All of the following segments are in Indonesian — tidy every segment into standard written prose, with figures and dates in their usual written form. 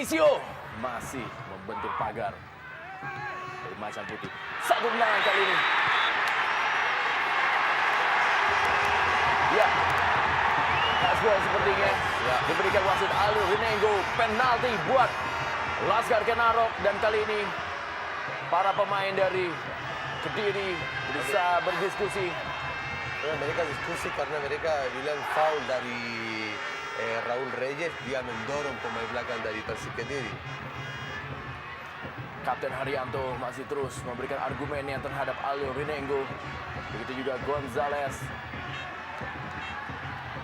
Mauricio masih membentuk pagar dari Macan Putih. Satu tendangan kali ini. Ya, Hasbol sepertinya diberikan wasit Aliou Rinengo. Penalti buat Laskar Kenarok, dan kali ini para pemain dari Kediri bisa berdiskusi. Mereka diskusi karena mereka bilang foul dari Raul Reyes, dia mendorong pemain belakang dari Persik Kediri. Kapten Haryanto masih terus memberikan argumennya terhadap Aliou Rinengo. Begitu juga Gonzales.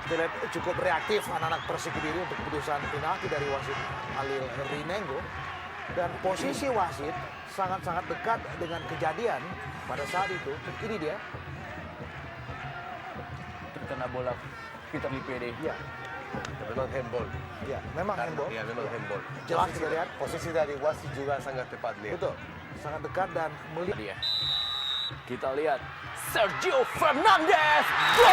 Kita lihat cukup reaktif anak-anak Persik Kediri untuk keputusan penalti dari wasit Aliou Rinengo. Dan posisi wasit sangat-sangat dekat dengan kejadian pada saat itu. Ini dia. Terkena bola Peter Lipede. Ya, Memang handball. ya, memang handball. Ya, memang handball. Jelas kita lihat. Posisi dari wasit juga sangat tepat lihat. Betul, sangat dekat dan melihat. Tadi ya. Kita lihat Sergio Fernandez. Gol!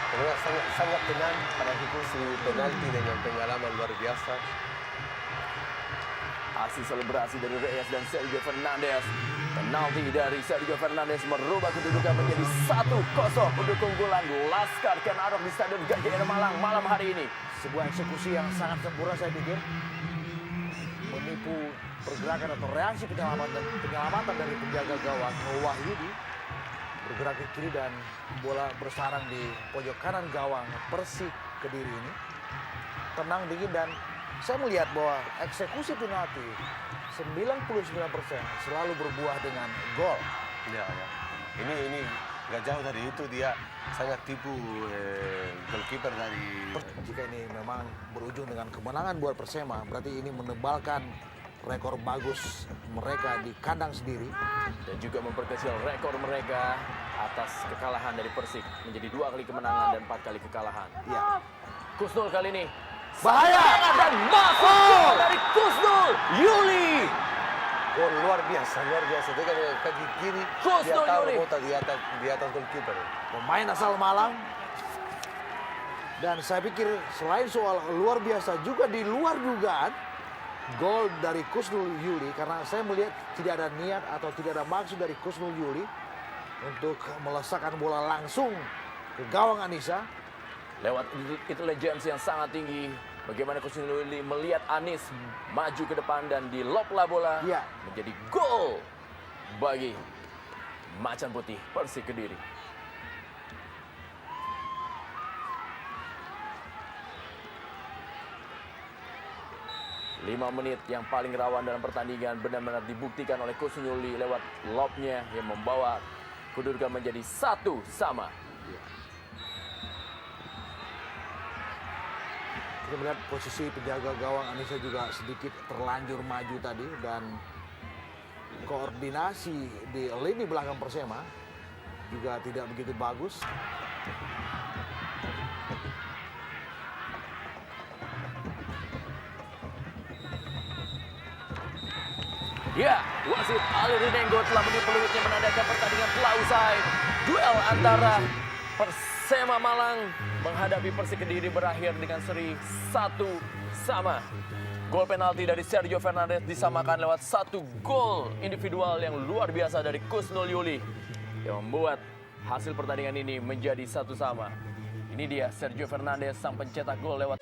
Memang sangat tenang pada eksekusi penalti dengan pengalaman luar biasa. Aksi selebrasi dari Reyes dan Sergio Fernandez. Penalti dari Sergio Fernandez merubah kedudukan menjadi 1-0 untuk keunggulan Laskar Kenarok di Stadion GGN Malang malam hari ini. Sebuah eksekusi yang sangat sempurna saya pikir. Menipu pergerakan atau reaksi penyelamatan dari penjaga gawang Wahyudi. Bergerak ke kiri dan bola bersarang di pojok kanan gawang Persik Kediri ini. Tenang, dingin, dan saya melihat bahwa eksekusi penalti 99% selalu berbuah dengan gol. Ya. Ini nggak jauh dari itu, dia sangat tipu goalkeeper dari. Jika ini memang berujung dengan kemenangan buat Persema, berarti ini menebalkan rekor bagus mereka di kandang sendiri. Dan juga memperkecil rekor mereka atas kekalahan dari Persik menjadi 2 kali kemenangan dan 4 kali kekalahan. Ya, Kusnul kali ini bahaya dan masuk dari Kusnul Yuli. Gol luar biasa. Dengan kaki kiri, dia Kusnul tahu Yuli. bola di atas goalkeeper. pemain asal Malang. Dan saya pikir selain soal luar biasa juga di luar dugaan gol dari Kusnul Yuli, karena saya melihat tidak ada niat atau tidak ada maksud dari Kusnul Yuli untuk melesakkan bola langsung ke gawang Anissa. Lewat intelijensi yang sangat tinggi, bagaimana Kusnul Yuli melihat Anis maju ke depan dan diloplah bola Iya. menjadi gol bagi Macan Putih Persik Kediri. Lima menit yang paling rawan dalam pertandingan benar-benar dibuktikan oleh Kusnul Yuli lewat lobnya yang membawa kedudukan menjadi 1-1. Kita melihat posisi penjaga gawang Anissa juga sedikit terlanjur maju tadi, dan koordinasi di lini belakang Persema juga tidak begitu bagus. Ya, wasit Aliou Rinengo telah meniup peluitnya menandakan pertandingan telah usai. Duel antara Persema Malang menghadapi Persik Kediri berakhir dengan seri 1-1. Gol penalti dari Sergio Fernandez disamakan lewat 1 gol individual yang luar biasa dari Kusnul Yuli yang membuat hasil pertandingan ini menjadi 1-1. Ini dia Sergio Fernandez, sang pencetak gol lewat